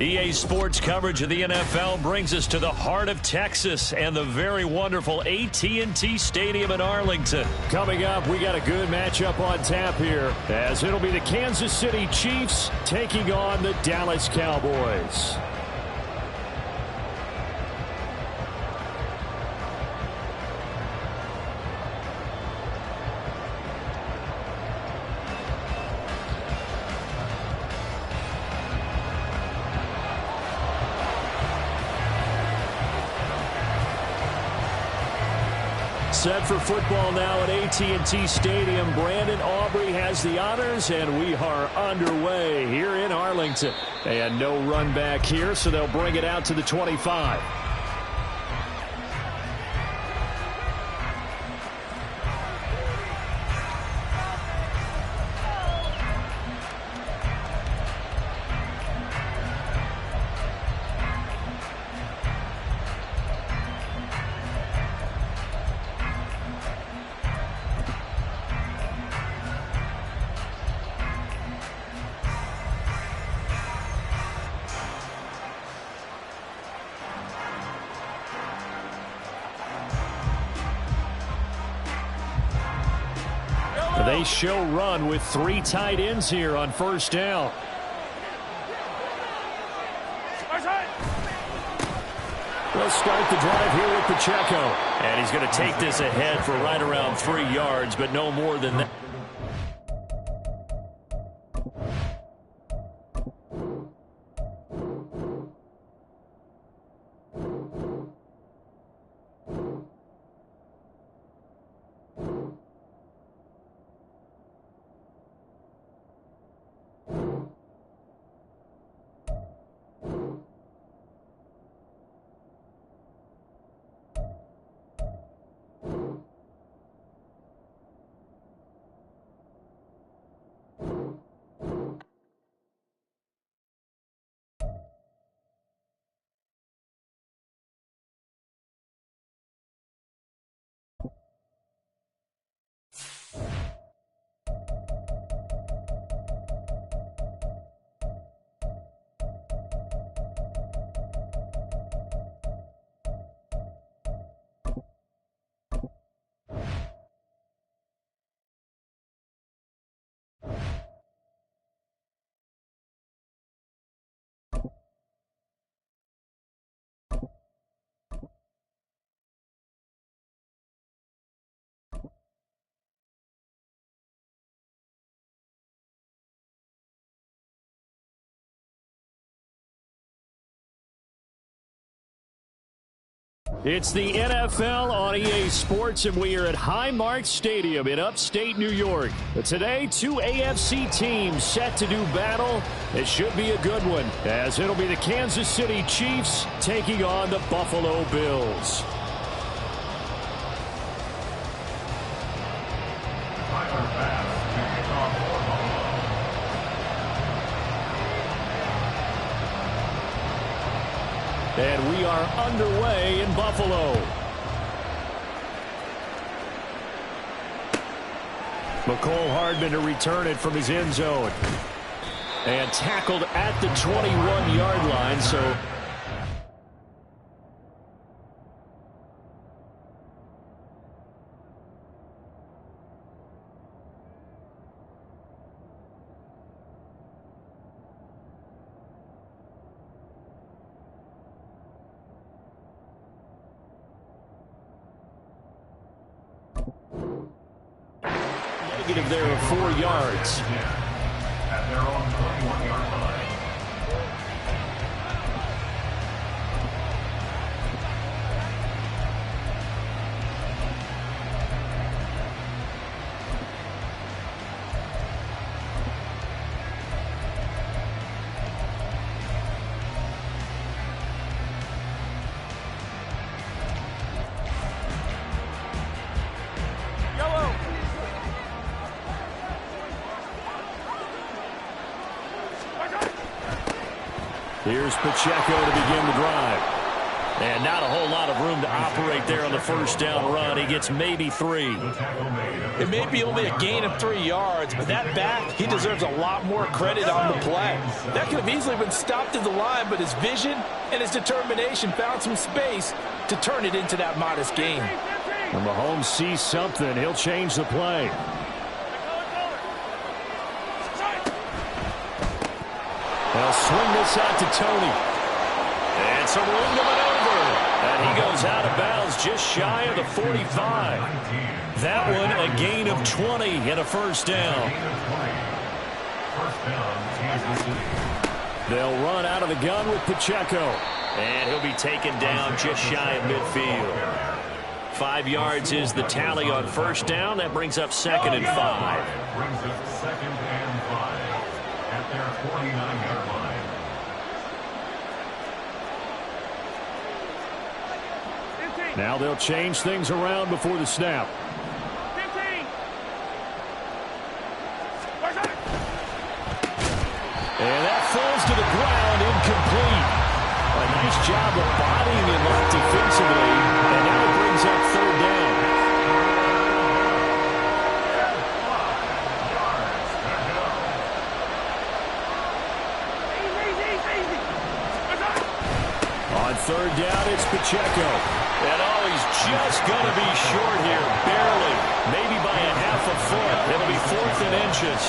EA Sports coverage of the NFL brings us to the heart of Texas and the very wonderful AT&T Stadium in Arlington. Coming up, we got a good matchup on tap here, as it'll be the Kansas City Chiefs taking on the Dallas Cowboys. Set for football now at AT&T Stadium. Brandon Aubrey has the honors, and we are underway here in Arlington. And no run back here, so they'll bring it out to the 25. They show run with 3 tight ends here on first down. We'll start the drive here with Pacheco. And he's going to take this ahead for right around 3 yards, but no more than that. It's the NFL on EA Sports, and we are at Highmark Stadium in upstate New York. But today, 2 AFC teams set to do battle. It should be a good one, as it'll be the Kansas City Chiefs taking on the Buffalo Bills. And we are underway in Buffalo. McCole Hardman to return it from his end zone. And tackled at the 21-yard line, so... Negative there of 4 yards. At their own 21-yard line. Here's Pacheco to begin the drive. And not a whole lot of room to operate there on the first down run. He gets maybe 3. It may be only a gain of 3 yards, but that back, he deserves a lot more credit on the play. That could have easily been stopped at the line, but his vision and his determination found some space to turn it into that modest gain. When Mahomes sees something, he'll change the play. They'll swing this out to Tony. And some room to maneuver. And he goes out of bounds just shy of the 45. That one a gain of 20 and a first down. They'll run out of the gun with Pacheco. And he'll be taken down just shy of midfield. 5 yards is the tally on first down. That brings up 2nd and 5. Brings us 2nd and 5 at their 49-yard line. Now they'll change things around before the snap. 15. And that falls to the ground, incomplete. A nice job of bodying it locked defensively, and now it brings up 3rd down. On 3rd down, it's Pacheco. And he's just going to be short here, barely. Maybe by a half a foot. It'll be 4th and inches.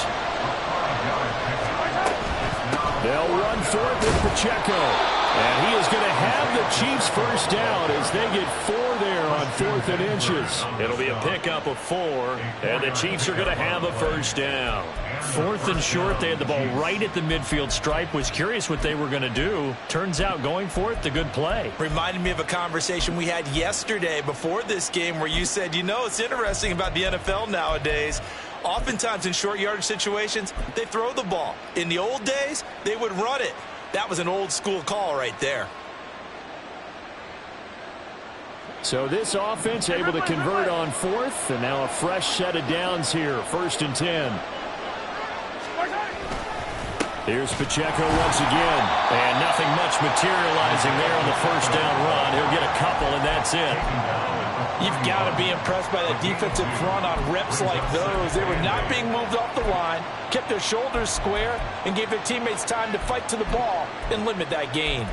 They'll run for it with Pacheco. And he is going to have the Chiefs first down as they get 4 there on 4th and inches. It'll be a pickup of 4, and the Chiefs are going to have a first down. 4th and short, they had the ball right at the midfield stripe. Was curious what they were going to do. Turns out going for it, the good play. Reminded me of a conversation we had yesterday before this game where you said, you know, it's interesting about the NFL nowadays. Oftentimes in short yardage situations, they throw the ball. In the old days, they would run it. That was an old school call right there. So this offense able to convert on 4th, and now a fresh set of downs here, 1st and 10. Here's Pacheco once again. And nothing much materializing there on the first down run. He'll get a couple, and that's it. You've got to be impressed by that defensive front on reps like those. They were not being moved off the line, kept their shoulders square, and gave their teammates time to fight to the ball and limit that gain.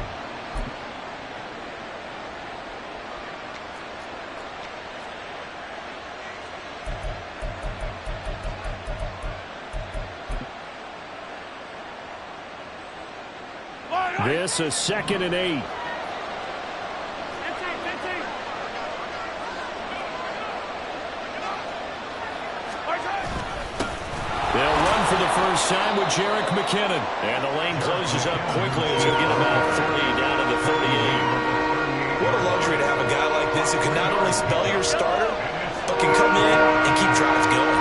This is 2nd and 8. They'll run for the first time with Jerick McKinnon. And the lane closes up quickly as he'll get about 3 down to the 38. What a luxury to have a guy like this who can not only spell your starter, but can come in and keep drives going.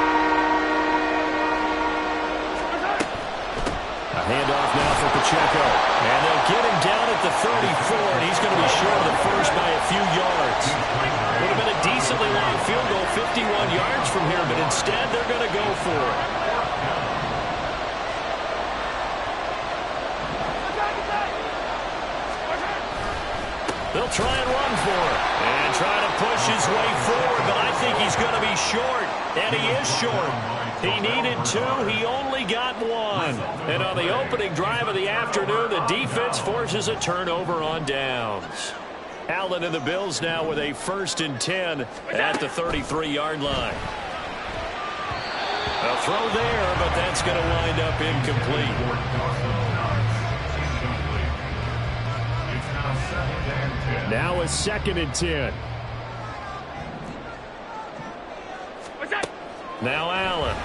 A handoff now for Pacheco. And they'll get him down at the 34, and he's going to be short of the first by a few yards. Would have been a decently long field goal, 51 yards from here, but instead they're going to go for it. They'll try and run for it. And try to push his way forward, but I think he's going to be short. And he is short. He needed 2. He only got 1. And on the opening drive of the afternoon, the defense forces a turnover on downs. Allen and the Bills now with a 1st and 10 at the 33-yard line. A throw there, but that's going to wind up incomplete. Now a 2nd and 10. Now Allen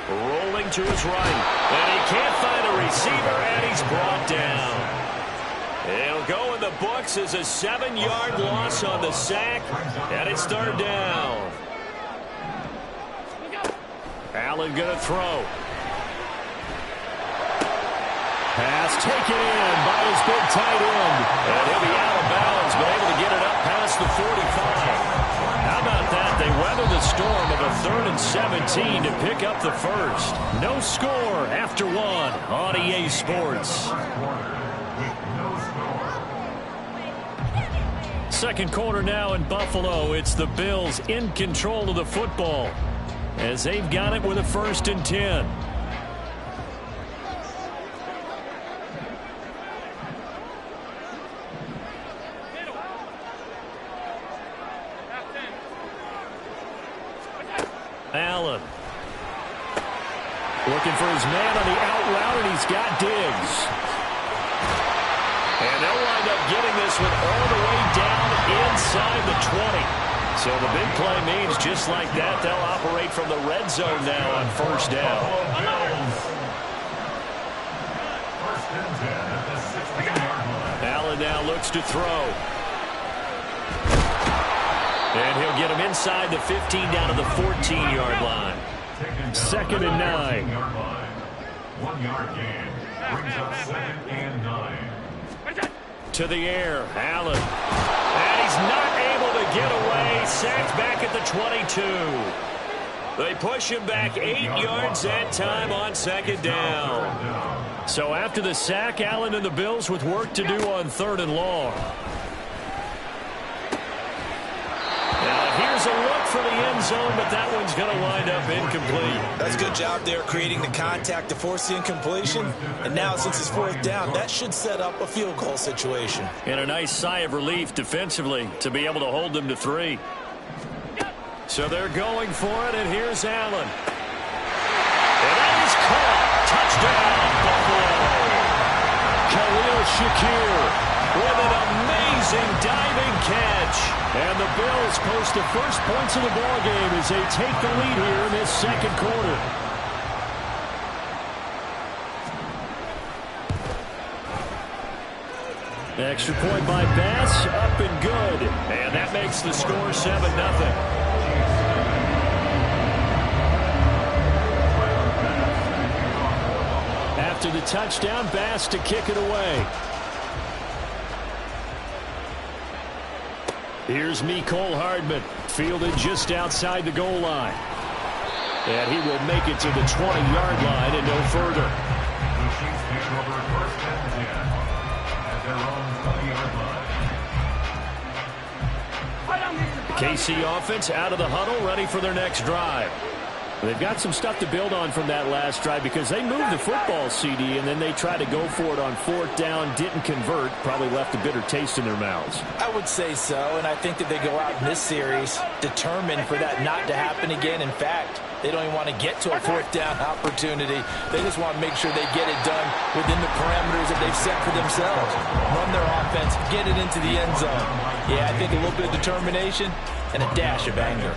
rolling to his right. And he can't find a receiver, and he's brought down. He'll go in the books as a 7-yard loss on the sack, and it's 3rd down. Allen going to throw. Pass taken in by his big tight end. And he'll be out of bounds, but able to get it up past the 45. How about that? They weather the storm of a 3rd and 17 to pick up the first. No score after 1 on EA Sports. Second quarter now in Buffalo. It's the Bills in control of the football as they've got it with a 1st and 10. Allen looking for his man on the out route, and he's got Diggs. And they'll wind up getting this one all the way down inside the 20. So the big play means just like that, they'll operate from the red zone now on 1st down. 1st and 10 at the 16-yard line. Allen now looks to throw. And he'll get him inside the 15 down to the 14-yard line. 2nd and 9. 1 yard gain. Brings up 2nd and 9. To the air, Allen. And he's not able to get away. Sacked back at the 22. They push him back 8 yards that time on 2nd down. So after the sack, Allen and the Bills with work to do on 3rd and long. Here's a look for the end zone, but that one's going to wind up incomplete. That's a good job there creating the contact to force the incompletion. And now since it's 4th down, that should set up a field goal situation. And a nice sigh of relief defensively to be able to hold them to 3. So they're going for it, and here's Allen. And that is caught. Touchdown, Buffalo. Khalil Shakir with an amazing diving catch. And the Bills post the first points of the ballgame as they take the lead here in this 2nd quarter. Extra point by Bass, up and good. And that makes the score 7-0. After the touchdown, Bass to kick it away. Here's Mecole Hardman, fielded just outside the goal line. And he will make it to the 20-yard line and no further. The Chiefs take over 1st and 10 at their own 20-yard line. KC offense out of the huddle, ready for their next drive. They've got some stuff to build on from that last drive because they moved the football, CD, and then they tried to go for it on 4th down, didn't convert, probably left a bitter taste in their mouths. I would say so, and I think that they go out in this series determined for that not to happen again. In fact, they don't even want to get to a 4th down opportunity. They just want to make sure they get it done within the parameters that they've set for themselves. Run their offense, get it into the end zone. Yeah, I think a little bit of determination and a dash of anger.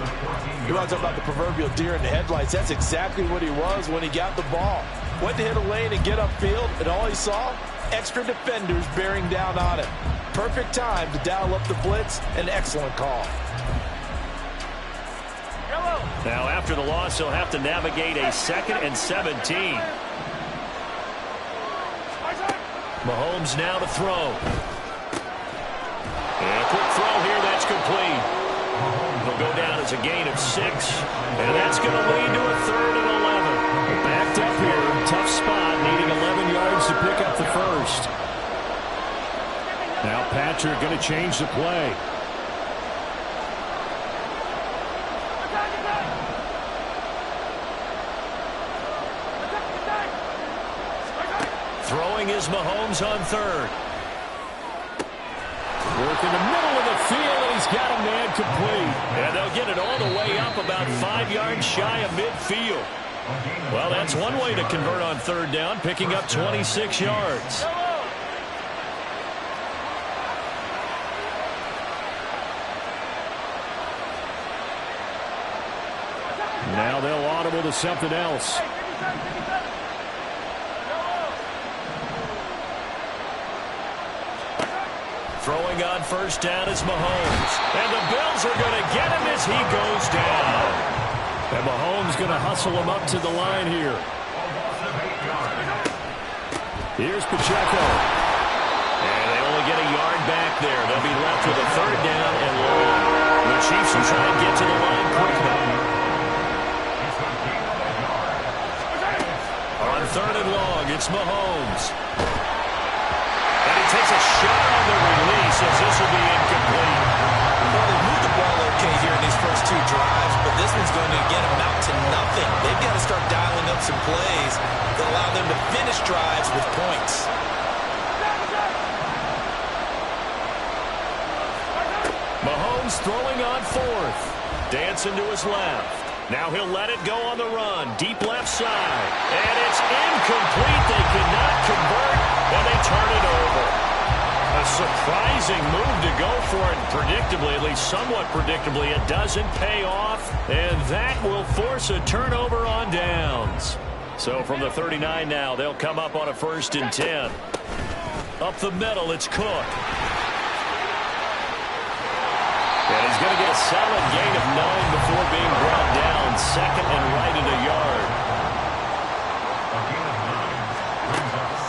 You want to talk about the proverbial deer in the headlights? That's exactly what he was when he got the ball. Went to hit a lane and get upfield, and all he saw, extra defenders bearing down on him. Perfect time to dial up the blitz. An excellent call. Now, after the loss, he'll have to navigate a 2nd and 17. Mahomes now to throw. And a quick throw here, that's complete. He'll go down as a gain of 6, and that's going to lead to a 3rd and 11. Backed up here, tough spot, needing 11 yards to pick up the 1st. Now Patrick going to change the play. Throwing is Mahomes on 3rd. Work in the middle of the field, and he's got a man complete. And they'll get it all the way up about 5 yards shy of midfield. Well, that's one way to convert on 3rd down, picking up 26 yards. Now they'll audible to something else. Throwing on 1st down is Mahomes. And the Bills are going to get him as he goes down. And Mahomes going to hustle him up to the line here. Here's Pacheco. And they only get a yard back there. They'll be left with a 3rd down and long. The Chiefs will try and get to the line quickly. On 3rd and long, it's Mahomes. Takes a shot on the release as this will be incomplete. Mahomes throwing on fourth. Dancing to his left. Now he'll let it go on the run. Deep left side. And it's incomplete. They cannot convert, and they turn it over. A surprising move to go for it. Predictably, at least somewhat predictably, it doesn't pay off. And that will force a turnover on downs. So from the 39 now, they'll come up on a 1st and 10. Up the middle, it's Cook. And he's going to get a solid gain of 9 before being brought down. 2nd and right at a yard.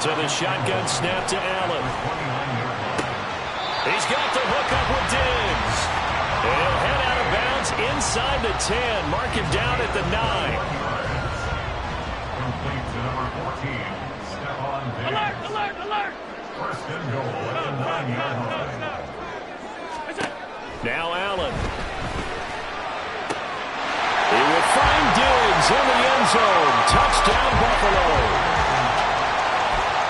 So the shotgun snap to Allen. He's got the hook up with Diggs. And he'll head out of bounds inside the 10. Mark him down at the 9. Complete to number 14, Stephon Diggs. Alert, alert, alert! First and goal at the 9-yard line. Now Allen. He will find Diggs in the end zone. Touchdown, Buffalo.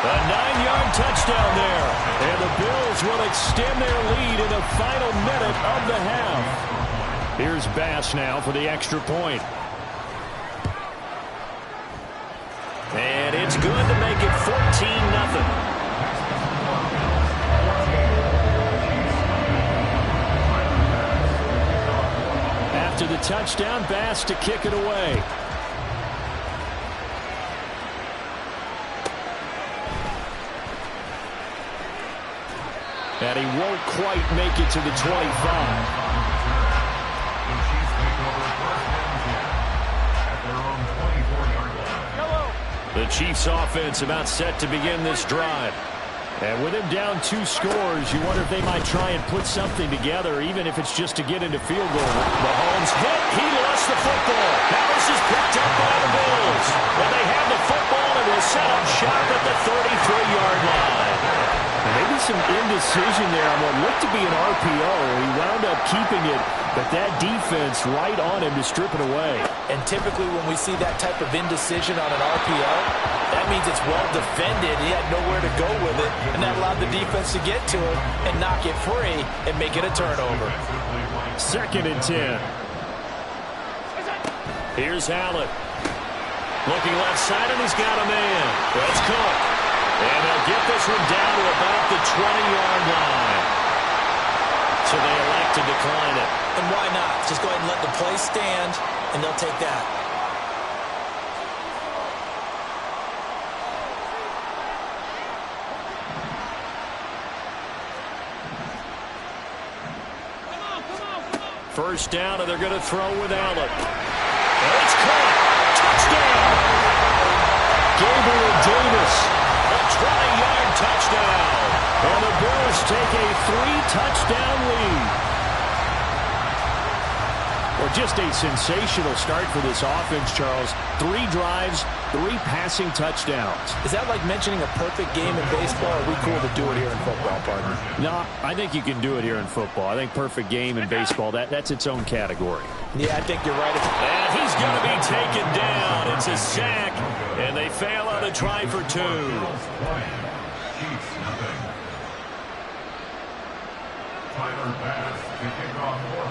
A 9-yard touchdown there. And the Bills will extend their lead in the final minute of the half. Here's Bass now for the extra point. And it's good to make it 14-0. After the touchdown, Bass to kick it away. And he won't quite make it to the 25. The Chiefs offense about set to begin this drive. And with him down 2 scores, you wonder if they might try and put something together, even if it's just to get into field goal. Mahomes hit. He lost the football. Now this is picked up by the Bills. When they have the football, it will set up shop at the 33-yard line. Maybe some indecision there on what looked to be an RPO. He wound up keeping it, but that defense right on him to strip it away. And typically when we see that type of indecision on an RPO, that means it's well defended. He had nowhere to go with it, and that allowed the defense to get to him and knock it free and make it a turnover. 2nd and 10. Here's Allen. Looking left side, and he's got a man. That's Cook. And they'll get this one down to about the 20-yard line. So they elect to decline it. And why not? Just go ahead and let the play stand, and they'll take that. First down, and they're going to throw with Allen. And it's caught. Touchdown! Gabriel Davis. A 20-yard touchdown. And the Bills take a 3-touchdown lead. Well, just a sensational start for this offense, Charles. 3 drives, 3 passing touchdowns. Is that like mentioning a perfect game in baseball, or are we cool to do it here in football, partner? No, I think you can do it here in football. I think perfect game in baseball, that's its own category. Yeah, I think you're right. And he's going to be taken down. It's a sack, and they fail on a try for 2.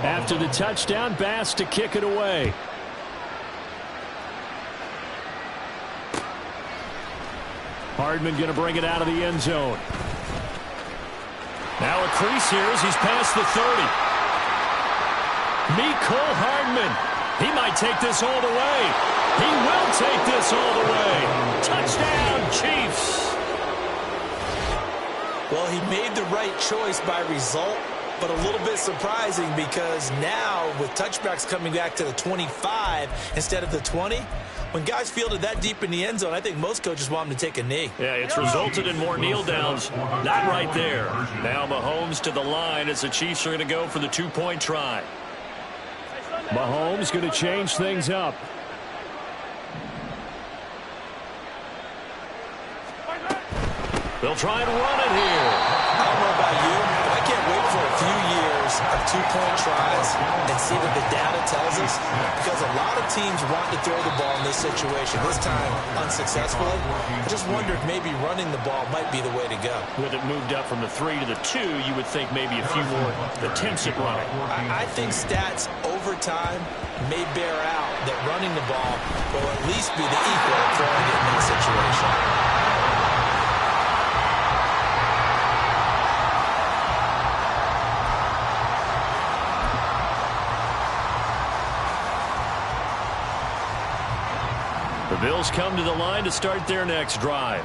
After the touchdown, Bass to kick it away. Hardman going to bring it out of the end zone. Now a crease here as he's past the 30. Mecole Hardman. He might take this all the way. He will take this all the way. Touchdown, Chiefs. Well, he made the right choice by result, but a little bit surprising because now with touchbacks coming back to the 25 instead of the 20, when guys fielded that deep in the end zone, I think most coaches want them to take a knee. Yeah, it's resulted in more kneel downs. Not right there. Now Mahomes to the line as the Chiefs are going to go for the 2-point try. Mahomes going to change things up. They'll try and run it here. I don't know about you, but I can't wait for a few years of 2-point tries and see what the data tells us? Because a lot of teams want to throw the ball in this situation. This time, unsuccessfully. I just wonder if maybe running the ball might be the way to go. With it moved up from the 3 to the 2, you would think maybe a few more attempts at running. I think stats over time may bear out that running the ball will at least be the equal of throwing it in this situation. The Bills come to the line to start their next drive.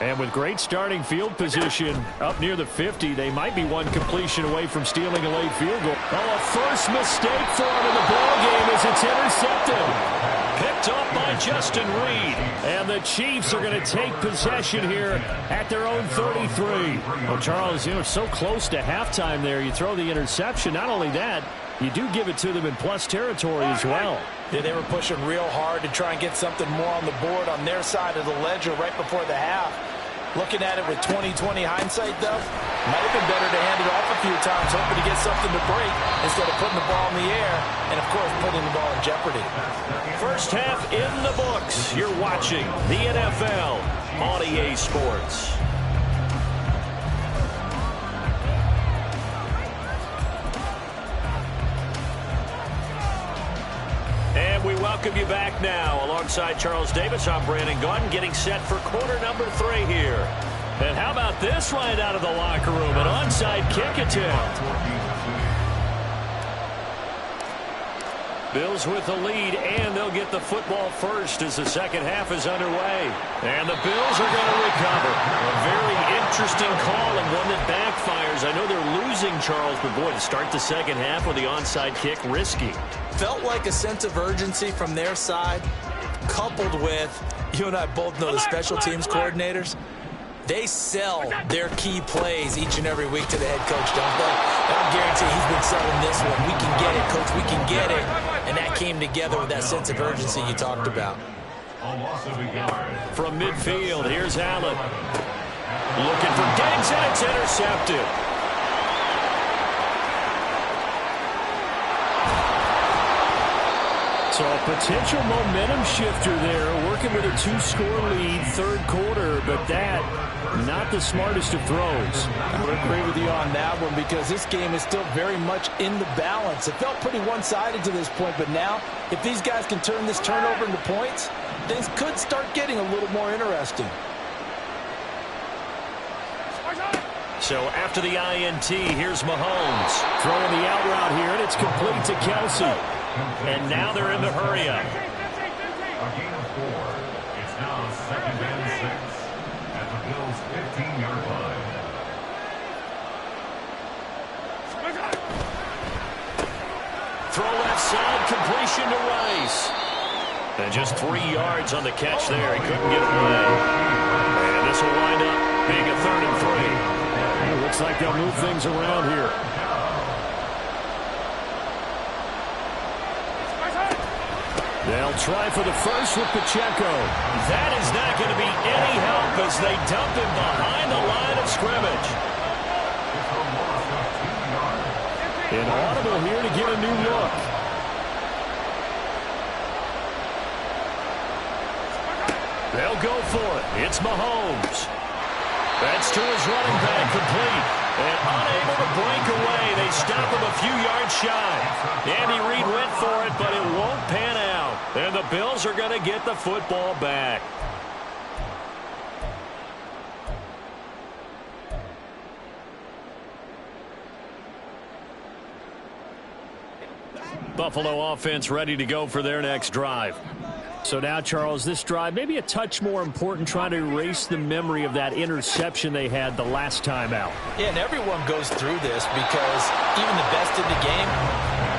And with great starting field position up near the 50, they might be one completion away from stealing a late field goal. Oh, a first mistake for him in the ballgame as it's intercepted. Picked up by Justin Reed. And the Chiefs are going to take possession here at their own 33. Well, Charles, so close to halftime there. You throw the interception. Not only that, you do give it to them in plus territory as well. Yeah, they were pushing real hard to try and get something more on the board on their side of the ledger right before the half. Looking at it with 20/20 hindsight, though, might have been better to hand it off a few times, hoping to get something to break instead of putting the ball in the air and, of course, putting the ball in jeopardy. First half in the books. You're watching the NFL on EA Sports. And we welcome you back now. Alongside Charles Davis, I'm Brandon Gaudin, getting set for quarter number 3 here. And how about this right out of the locker room? An onside kick attempt. Bills with the lead, and they'll get the football first as the second half is underway. And the Bills are going to recover. A very interesting call and one that backfires. I know they're losing, Charles, but boy, to start the second half with the onside kick, risky. Felt like a sense of urgency from their side, coupled with, you and I both know the special teams coordinators, they sell their key plays each and every week to the head coach, don't they? And I guarantee he's been selling this one. We can get it, coach, we can get it. And that came together with that sense of urgency you talked about. From midfield, here's Allen. Looking for Diggs, and it's intercepted. So a potential momentum shifter there, working with a 2-score lead, third quarter, but that, not the smartest of throws. I would agree with you on that one because this game is still very much in the balance. It felt pretty one-sided to this point, but now, if these guys can turn this turnover into points, things could start getting a little more interesting. So after the INT, here's Mahomes. Throwing the out route here, and it's complete to Kelsey. And now they're in the hurry-up. A gain of 4. It's now 2nd and 6 at the Bills' 15-yard line. Throw left side, completion to Rice. And just 3 yards on the catch there. He couldn't get away. And this will wind up being a 3rd and 3. It looks like they'll move things around here. They'll try for the first with Pacheco. That is not going to be any help as they dump him behind the line of scrimmage. Inaudible here to get a new look. They'll go for it. It's Mahomes. That's to his running back, complete. And unable to break away. They stop him a few yards shy. Andy Reid went for it, but it won't pan out. And the Bills are going to get the football back. Buffalo offense ready to go for their next drive. So now, Charles, this drive maybe a touch more important, trying to erase the memory of that interception they had the last time out. Yeah, and everyone goes through this because even the best in the game,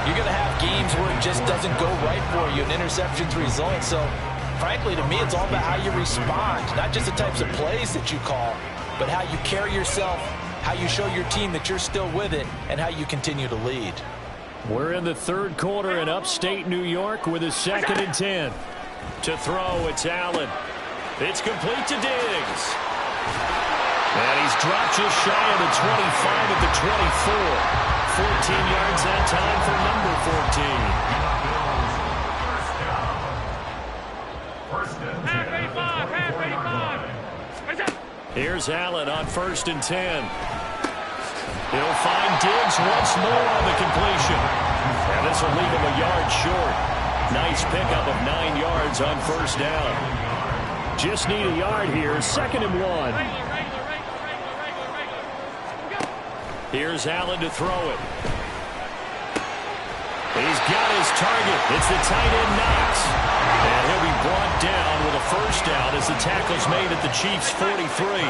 you're going to have games where it just doesn't go right for you, and interceptions result. So, frankly, to me, it's all about how you respond, not just the types of plays that you call, but how you carry yourself, how you show your team that you're still with it, and how you continue to lead. We're in the third quarter in upstate New York with a 2nd and 10. To throw, it's Allen. It's complete to Diggs. And he's dropped just shy of the 25 at the 24. 4 yards that time for number 14. Here's Allen on 1st and 10. He'll find Diggs once more on the completion. And this will leave him a yard short. Nice pickup of 9 yards on 1st down. Just need a yard here. 2nd and 1. Here's Allen to throw it. He's got his target. It's the tight end Knox. And he'll be brought down with a 1st down as the tackle's made at the Chiefs' 43.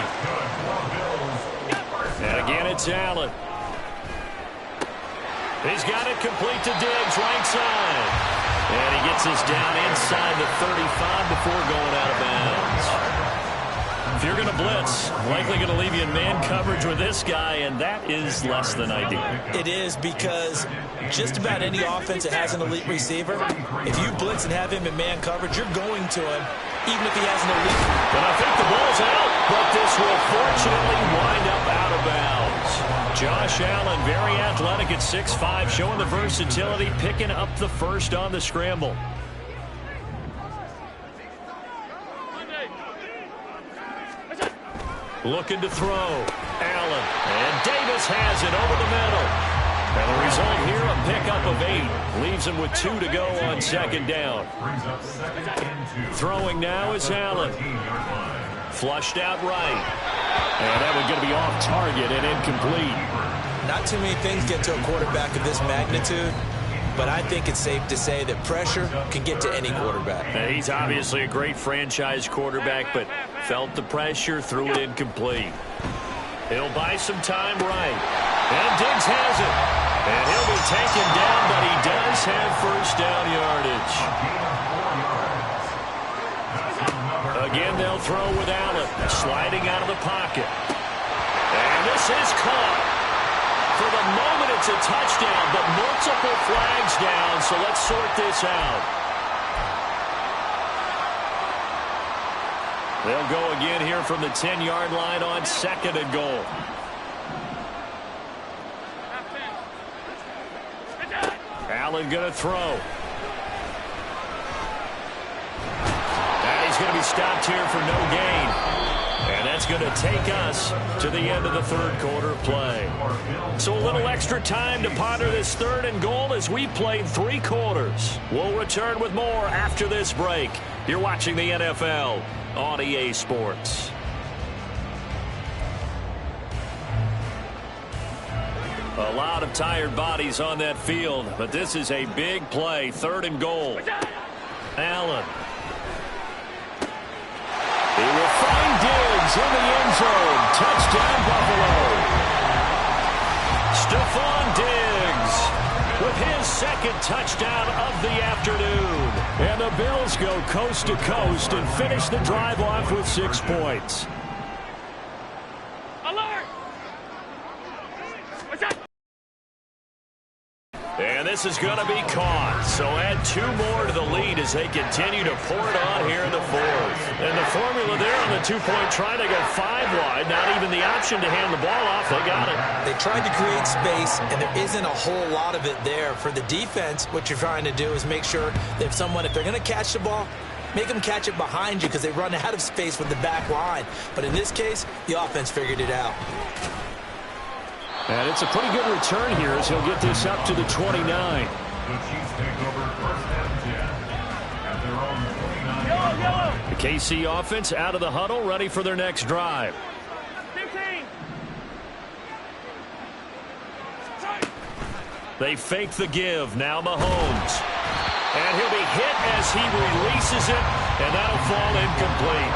And again, it's Allen. He's got it complete to Diggs, right side. And he gets us down inside the 35 before going out of bounds. If you're going to blitz, likely going to leave you in man coverage with this guy, and that is less than ideal. It is, because just about any offense that has an elite receiver, if you blitz and have him in man coverage, you're going to him, even if he has an elite. And I think the ball's out, but this will fortunately wind up out of bounds. Josh Allen, very athletic at 6'5", showing the versatility, picking up the 1st on the scramble. Looking to throw. Allen. And Davis has it over the middle. And the result here, a pickup of 8. Leaves him with 2 to go on 2nd down. Throwing now is Allen. Flushed out right. And that one's going to be off target and incomplete. Not too many things get to a quarterback of this magnitude, but I think it's safe to say that pressure can get to any quarterback. He's obviously a great franchise quarterback, but felt the pressure, threw it incomplete. He'll buy some time right. And Diggs has it. And he'll be taken down, but he does have 1st down yardage. Again, they'll throw with Allen, sliding out of the pocket. And this is caught. For the moment, it's a touchdown, but multiple flags down, so let's sort this out. They'll go again here from the 10-yard line on 2nd and goal. Allen going to throw. And he's going to be stopped here for no gain. And that's going to take us to the end of the 3rd quarter play. So a little extra time to ponder this 3rd and goal as we played 3 quarters. We'll return with more after this break. You're watching the NFL on EA Sports. A lot of tired bodies on that field, but this is a big play. 3rd and goal. Allen. He will find Diggs in the end zone. Touchdown, Buffalo. Stephon Diggs with his 2nd touchdown of the afternoon. And the Bills go coast to coast and finish the drive off with 6 points. Alert! What's that? And this is going to be caught. So add 2 more to the lead as they continue to pour it on here in the 4th. And the formula there on the 2-point try to go 5 wide. Not even the option to hand the ball off. They got it. They tried to create space, and there isn't a whole lot of it there. For the defense, what you're trying to do is make sure that if they're going to catch the ball, make them catch it behind you because they run out of space with the back line. But in this case, the offense figured it out. And it's a pretty good return here as he'll get this up to the 29. The Chiefs take over 1st and 10 at their own 29. The KC offense out of the huddle, ready for their next drive. 15. They fake the give. Now Mahomes. And he'll be hit as he releases it, and that'll fall incomplete.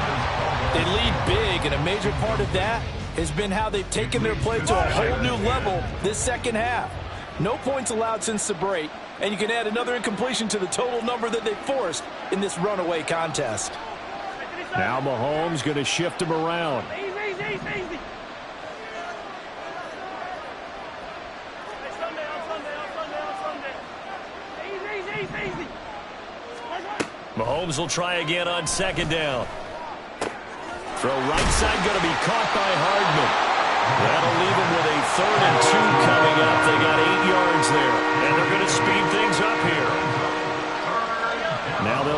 They lead big, and a major part of that has been how they've taken their play to a whole new level this 2nd half. No points allowed since the break, and you can add another incompletion to the total number that they forced in this runaway contest. Now Mahomes going to shift him around. Easy. Easy. Mahomes will try again on 2nd down. Throw right side going to be caught by Hardman. That'll leave him with a 3rd and 2 coming up. They got 8 yards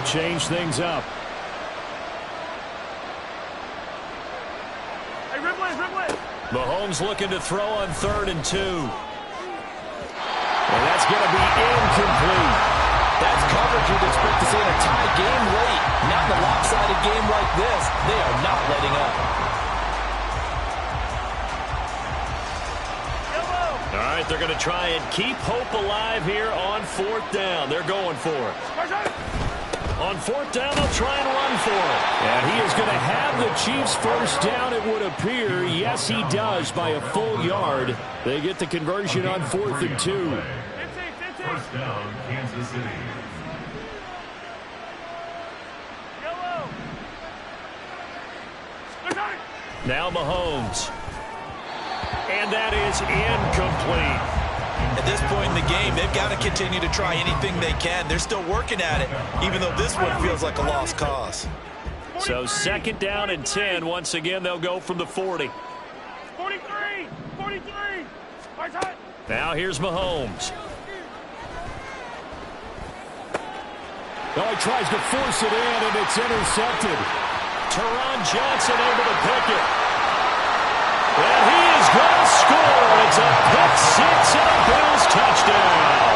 change things up. Hey, rip it. Mahomes looking to throw on 3rd and 2. And that's going to be incomplete. That's coverage you'd expect to see in a tie game late. Not in a lopsided game like this. They are not letting up. All right, they're going to try and keep hope alive here on 4th down. They're going for it. On 4th down, they'll try and run for it. And he is going to have the Chiefs first down, it would appear. Yes, he does, by a full yard. They get the conversion on 4th and 2. First down, Kansas City. Now Mahomes. And that is incomplete. At this point in the game, they've got to continue to try anything they can. They're still working at it, even though this one feels like a lost cause. So 2nd down and 10. Once again, they'll go from the 40. 43. Now here's Mahomes. Oh, he tries to force it in, and it's intercepted. Teron Johnson able to pick it. And he is going to score. It's a pick 6 and a Bills touchdown.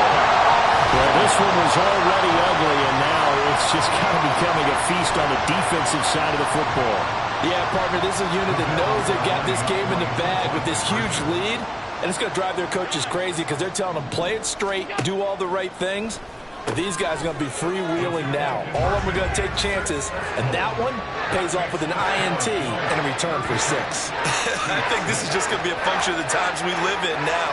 Well, this one was already ugly, and now it's just kind of becoming a feast on the defensive side of the football. Yeah, partner, this is a unit that knows they've got this game in the bag with this huge lead, and it's going to drive their coaches crazy because they're telling them play it straight, do all the right things. But these guys are going to be freewheeling now. All of them are going to take chances, and that one pays off with an INT and a return for 6. I think this is just going to be a function of the times we live in now.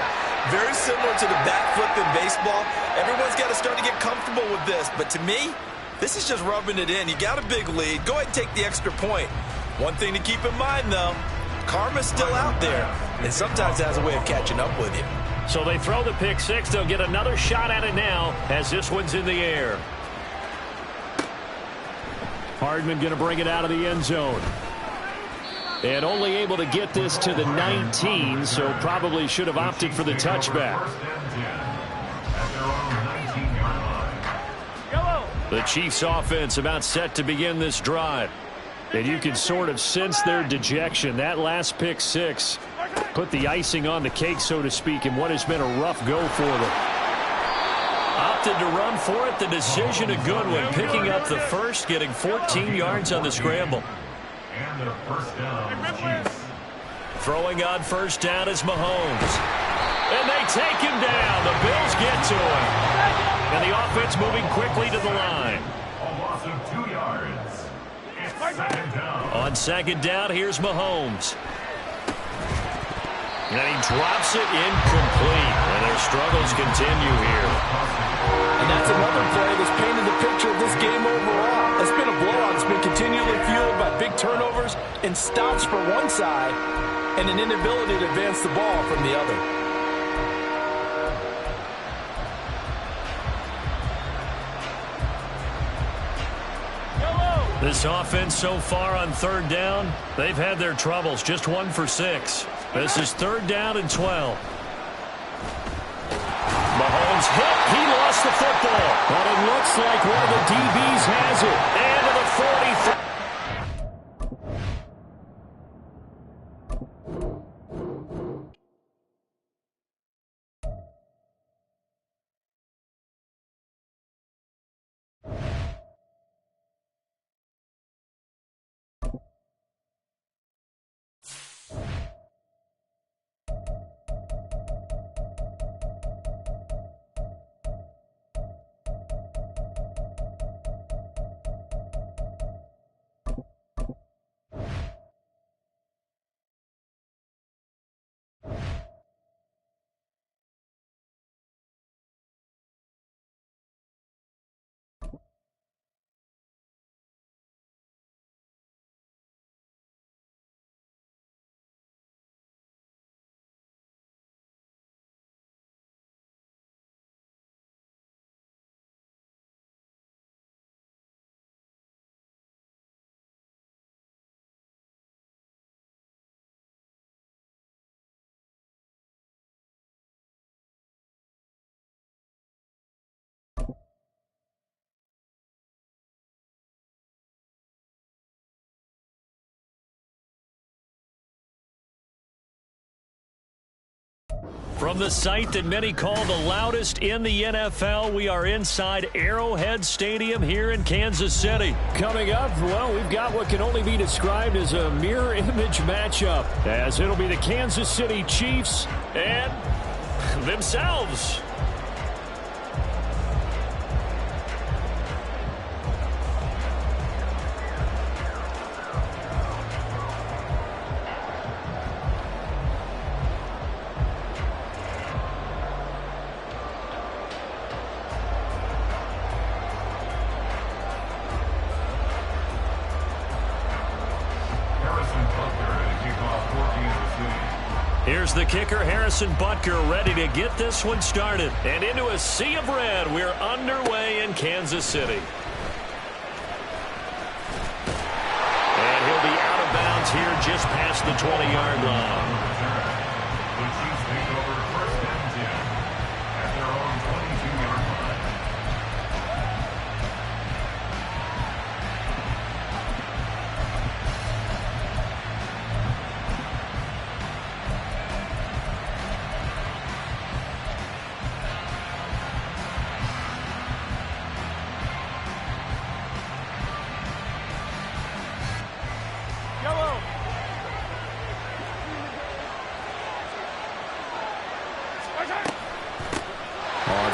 Very similar to the bat flip in baseball. Everyone's got to start to get comfortable with this. But to me, this is just rubbing it in. You got a big lead. Go ahead and take the extra point. One thing to keep in mind, though, karma's still out there, and sometimes it has a way of catching up with you. So they throw the pick 6. They'll get another shot at it now as this one's in the air. Hardman going to bring it out of the end zone. And only able to get this to the 19, so probably should have opted for the touchback. The Chiefs offense about set to begin this drive. And you can sort of sense their dejection. That last pick 6 put the icing on the cake, so to speak, in what has been a rough go for them. Opted to run for it. The decision a good one. Picking up the first, getting 14 yards on the scramble. And their first down, Chiefs. Throwing on 1st down is Mahomes. And they take him down. The Bills get to him. And the offense moving quickly to the line. A loss of 2 yards. It's 2nd down. On 2nd down, here's Mahomes. And he drops it incomplete. And their struggles continue here. And that's another play that's painted the picture of this game overall. It's been a blowout. It's been continually fueled by big turnovers and stops for one side and an inability to advance the ball from the other. This offense so far on 3rd down, they've had their troubles. Just 1 for 6. This is 3rd down and 12. Mahomes hit. He lost the football. But it looks like one of the DBs has it. And to the 43. From the site that many call the loudest in the NFL, we are inside Arrowhead Stadium here in Kansas City. Coming up, well, we've got what can only be described as a mirror image matchup, as it'll be the Kansas City Chiefs and themselves. Here's the kicker, Harrison Butker, ready to get this one started. And into a sea of red, we're underway in Kansas City. And he'll be out of bounds here just past the 20-yard line. The Chiefs take over first and 10 at their own 22-yard line.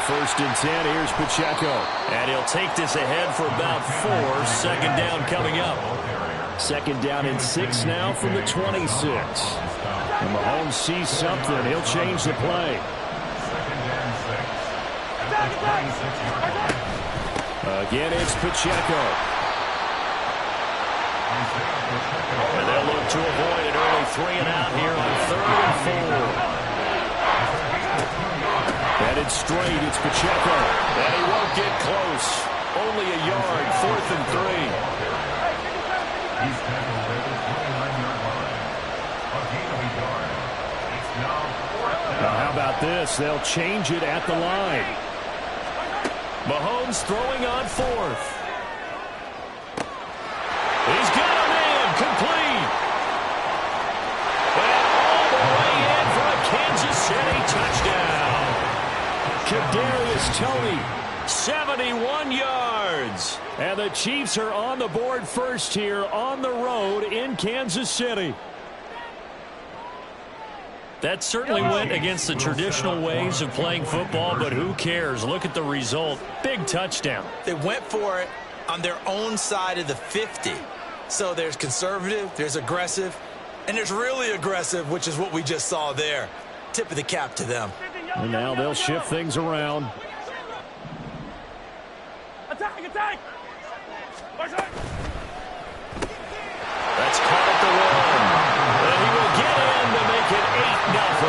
First and 10, here's Pacheco. And he'll take this ahead for about 4. Second down coming up. Second down and 6 now from the 26. And Mahomes sees something. He'll change the play. Again, it's Pacheco. And they'll look to avoid an early 3 and out here on 3rd and 4. Headed straight, it's Pacheco. And he won't get close. Only a yard, 4th and 3. He's tackled at the 29-yard line. A gain of a yard. It's now 4th down. Now how about this? They'll change it at the line. Mahomes throwing on 4th. He's got a man, complete. And all the way in for a Kansas City touchdown. Kadarius Toney, 71 yards. And the Chiefs are on the board first here on the road in Kansas City. That certainly went against the traditional ways of playing football, but who cares? Look at the result. Big touchdown. They went for it on their own side of the 50. So there's conservative, there's aggressive, and there's really aggressive, which is what we just saw there. Tip of the cap to them. And now they'll shift things around. Attack, attack! That's caught at the 1. And he will get in to make it 8-0.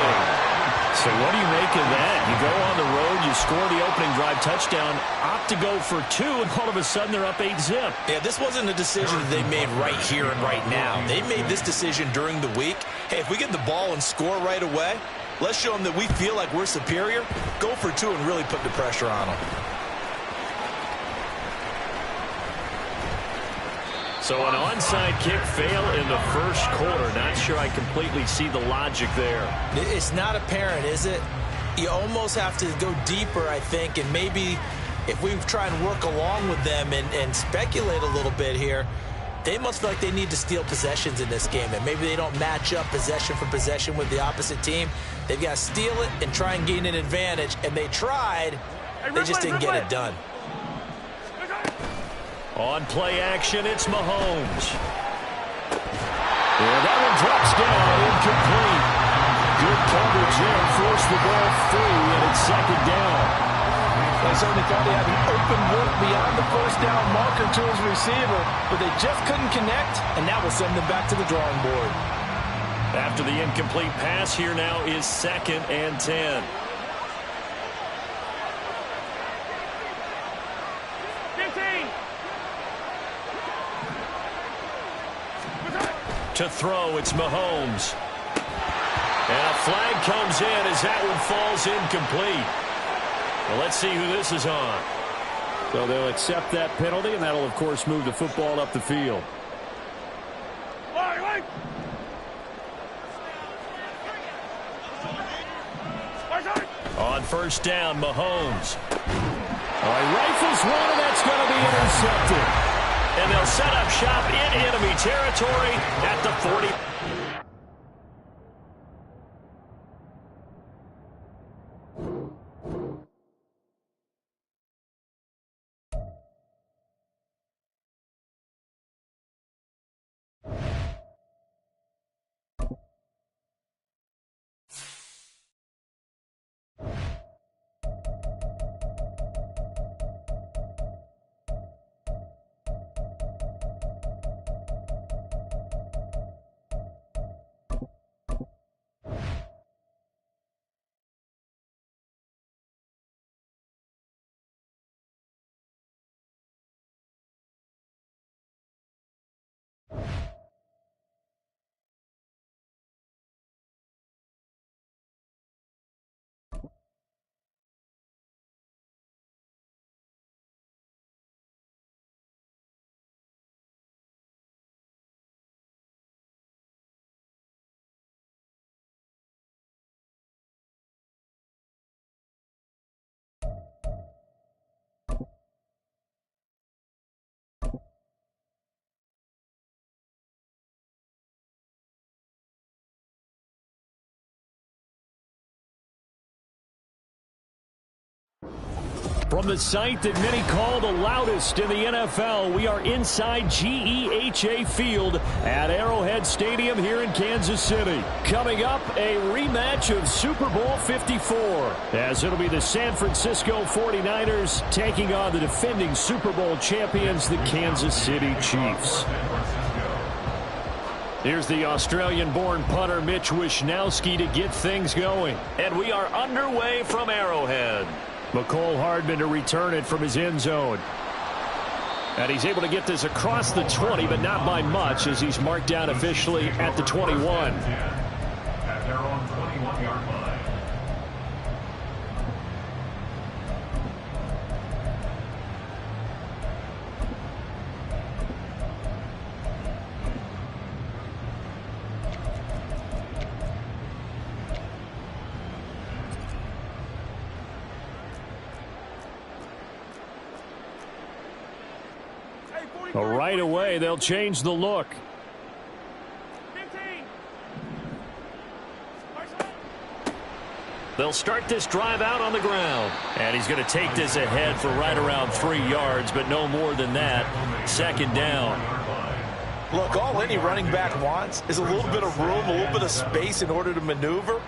So what do you make of that? You go on the road, you score the opening drive touchdown, opt to go for 2, and all of a sudden they're up 8-zip. Yeah, this wasn't a decision that they made right here and right now. They made this decision during the week. Hey, if we get the ball and score right away, let's show them that we feel like we're superior. Go for 2 and really put the pressure on them. So an onside kick fail in the first quarter. Not sure I completely see the logic there. It's not apparent, is it? You almost have to go deeper, I think, and maybe if we try and work along with them and speculate a little bit here, they must feel like they need to steal possessions in this game, and maybe they don't match up possession for possession with the opposite team. They've got to steal it and try and gain an advantage, and they tried. They just didn't get it done. On play action, it's Mahomes. And that one drops down, incomplete. Good coverage there, forced the ball free, and it's second down. They certainly thought they had an open look beyond the first down marker to his receiver, but they just couldn't connect, and that will send them back to the drawing board. After the incomplete pass, here now is 2nd and 10. To throw, it's Mahomes. And a flag comes in as that one falls incomplete. Well, let's see who this is on. So they'll accept that penalty, and that'll, of course, move the football up the field. first down, Mahomes. He rifles one, and that's going to be intercepted. And they'll set up shop in enemy territory at the 40. From the site that many call the loudest in the NFL, we are inside GEHA Field at Arrowhead Stadium here in Kansas City. Coming up, a rematch of Super Bowl 54, as it'll be the San Francisco 49ers taking on the defending Super Bowl champions, the Kansas City Chiefs. Here's the Australian-born punter Mitch Wishnowsky to get things going. And we are underway from Arrowhead. McCole Hardman to return it from his end zone. And he's able to get this across the 20, but not by much, as he's marked down officially at the 21. At their own 21-yard line. Right away, they'll change the look. 15. They'll start this drive out on the ground. And he's going to take this ahead for right around 3 yards, but no more than that. Second down. Look, all any running back wants is a little bit of room, a little bit of space in order to maneuver.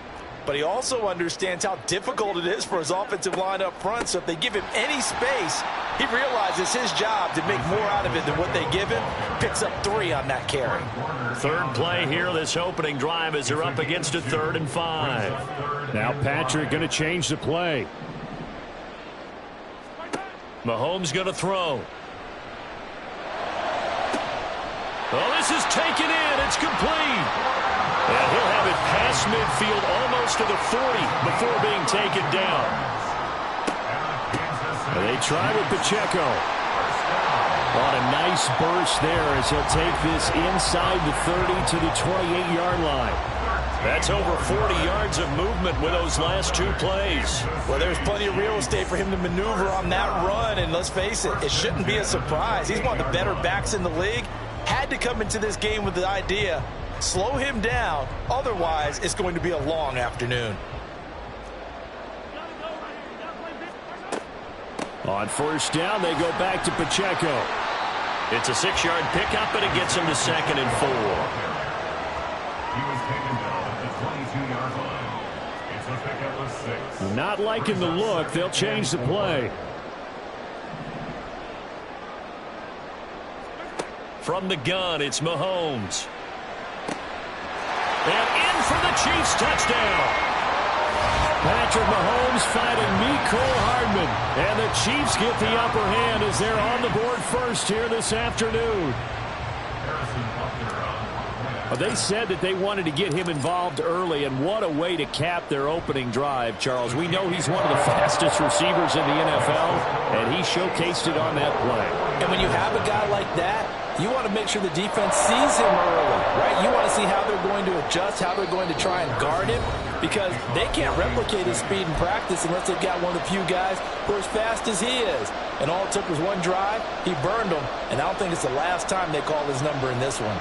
But he also understands how difficult it is for his offensive line up front. So if they give him any space, he realizes his job to make more out of it than what they give him. Picks up 3 on that carry. Third play here, this opening drive, as they're up against a 3rd and 5. Now Patrick going to change the play. Mahomes going to throw. Oh, this is taken in. It's complete. And he'll have it past midfield, almost to the 40, before being taken down. And they try with Pacheco. On a nice burst there as he'll take this inside the 30 to the 28-yard line. That's over 40 yards of movement with those last 2 plays. Well, there's plenty of real estate for him to maneuver on that run. And let's face it, it shouldn't be a surprise. He's one of the better backs in the league. Had to come into this game with the idea, slow him down, otherwise it's going to be a long afternoon. On first down, they go back to Pacheco. It's a 6-yard pickup, and it gets him to 2nd and 4. He was taken down at the 22-yard line. It's a pickup of 6. Not liking the look. They'll change the play. From the gun, it's Mahomes. And in for the Chiefs touchdown. Patrick Mahomes fighting Mecole Hardman. And the Chiefs get the upper hand as they're on the board first here this afternoon. They said that they wanted to get him involved early, and what a way to cap their opening drive, Charles. We know he's one of the fastest receivers in the NFL, and he showcased it on that play. And when you have a guy like that, You want to make sure the defense sees him early, right? You want to see how they're going to adjust, how they're going to try and guard him, because they can't replicate his speed in practice unless they've got one of the few guys who are as fast as he is. And all it took was one drive. He burned them, and I don't think it's the last time they call his number in this one.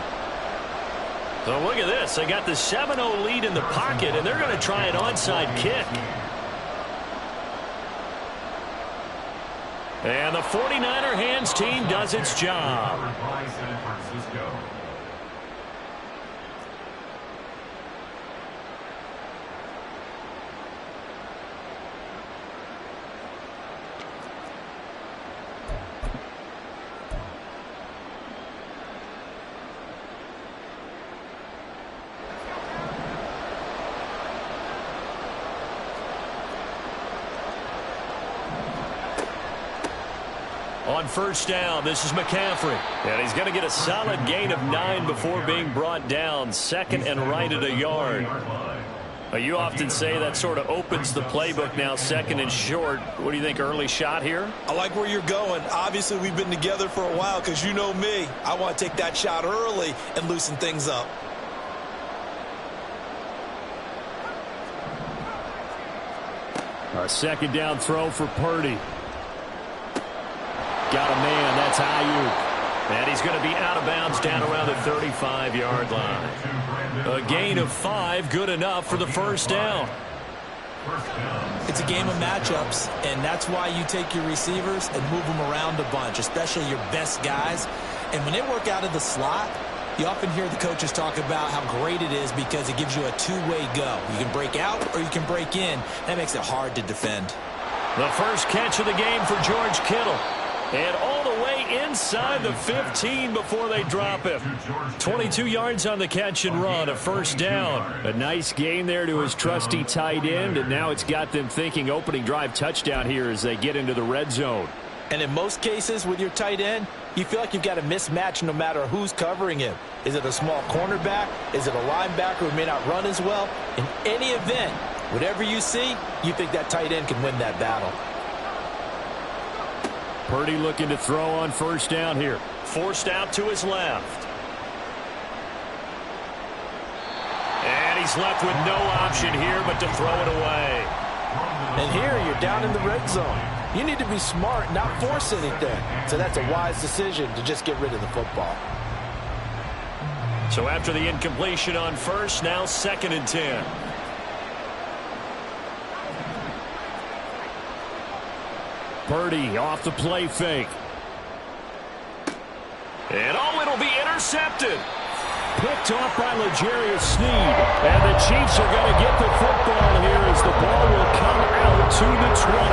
So look at this. They got the 7-0 lead in the pocket, and they're going to try an onside kick. And the 49er hands team does its job. By San Francisco. On first down, this is McCaffrey. And he's going to get a solid gain of 9 before being brought down. Second and right at a yard. You often say that sort of opens the playbook now, second and short. What do you think, early shot here? I like where you're going. Obviously, we've been together for a while because you know me. I want to take that shot early and loosen things up. A second down throw for Purdy. Got a man. That's Ayuk. And he's going to be out of bounds down around the 35-yard line. A gain of 5, good enough for the first down. It's a game of matchups, and that's why you take your receivers and move them around a bunch, especially your best guys. And when they work out of the slot, you often hear the coaches talk about how great it is because it gives you a two-way go. You can break out or you can break in. That makes it hard to defend. The first catch of the game for George Kittle. And all the way inside the 15 before they drop him. 22 yards on the catch and run, a first down. A nice gain there to his trusty tight end, and now it's got them thinking opening drive touchdown here as they get into the red zone. And in most cases with your tight end, you feel like you've got a mismatch no matter who's covering him. Is it a small cornerback? Is it a linebacker who may not run as well? In any event, whatever you see, you think that tight end can win that battle. Purdy looking to throw on first down here. Forced out to his left. And he's left with no option here but to throw it away. And here you're down in the red zone. You need to be smart, not force anything. So that's a wise decision to just get rid of the football. So after the incompletion on first, now 2nd and 10. Purdy off the play fake. And it'll be intercepted. Picked off by L'Jarius Sneed. And the Chiefs are going to get the football here as the ball will come out to the 20.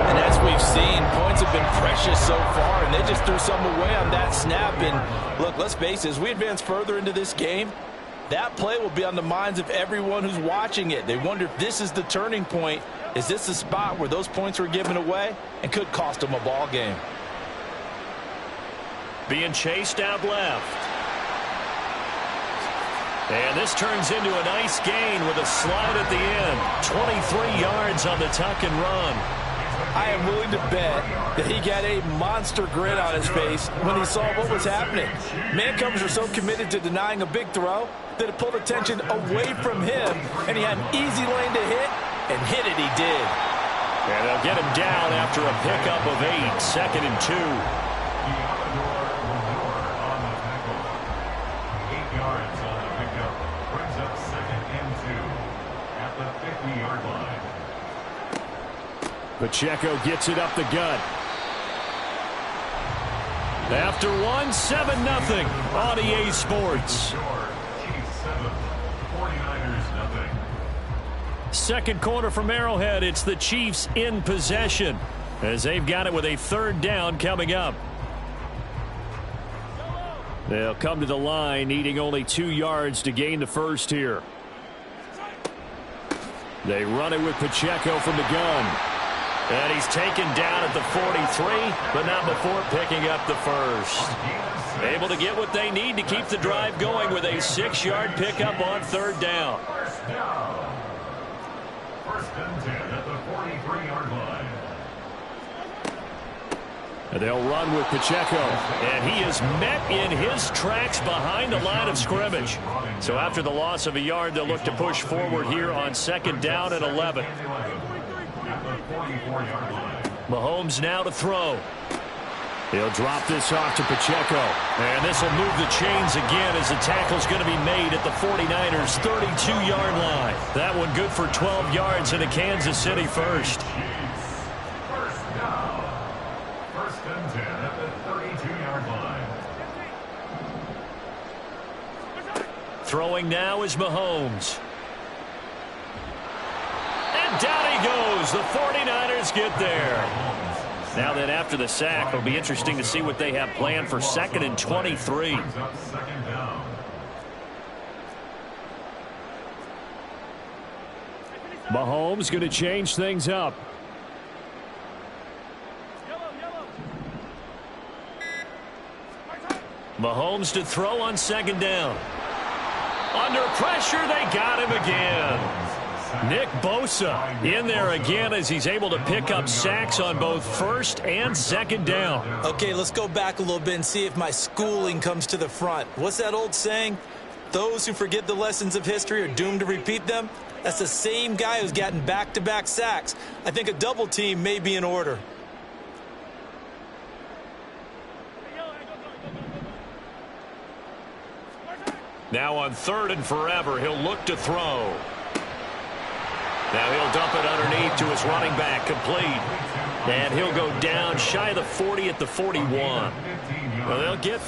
And as we've seen, points have been precious so far, and they just threw some away on that snap. And look, let's face it, as we advance further into this game, that play will be on the minds of everyone who's watching it. They wonder if this is the turning point. Is this the spot where those points were given away and could cost them a ball game? Being chased out left. And this turns into a nice gain with a slide at the end. 23 yards on the tuck and run. I am willing to bet that he got a monster grin on his face when he saw what was happening. Mancovers are so committed to denying a big throw that it pulled attention away from him, and he had an easy lane to hit, and hit it he did. And they'll get him down after a pickup of 8, 2nd and 2. Pacheco gets it up the gut. After 1, 7-0 on EA Sports. Second quarter from Arrowhead. It's the Chiefs in possession as they've got it with a 3rd down coming up. They'll come to the line needing only 2 yards to gain the first here. They run it with Pacheco from the gun. And he's taken down at the 43, but not before picking up the first. Able to get what they need to keep the drive going with a 6-yard pickup on 3rd down. First down. 1st and 10 at the 43-yard line. And they'll run with Pacheco. And he is met in his tracks behind the line of scrimmage. So after the loss of a yard, they'll look to push forward here on 2nd down and 11. Mahomes now to throw. He'll drop this off to Pacheco. And this will move the chains again as the tackle's going to be made at the 49ers' 32-yard line. That one good for 12 yards into Kansas City first. First down. 1st and 10 at the 32-yard line. Throwing now is Mahomes. And down he goes. The 49ers get there. Now that after the sack, it'll be interesting to see what they have planned for 2nd and 23. Mahomes going to change things up. Mahomes to throw on 2nd down. Under pressure, they got him again. Nick Bosa in there again as he's able to pick up sacks on both 1st and 2nd down. Okay, let's go back a little bit and see if my schooling comes to the front. What's that old saying? Those who forget the lessons of history are doomed to repeat them. That's the same guy who's gotten back-to-back sacks. I think a double team may be in order. Now on 3rd and forever, he'll look to throw. Now he'll dump it underneath to his running back, complete. And he'll go down shy of the 40 at the 41. Well, they'll get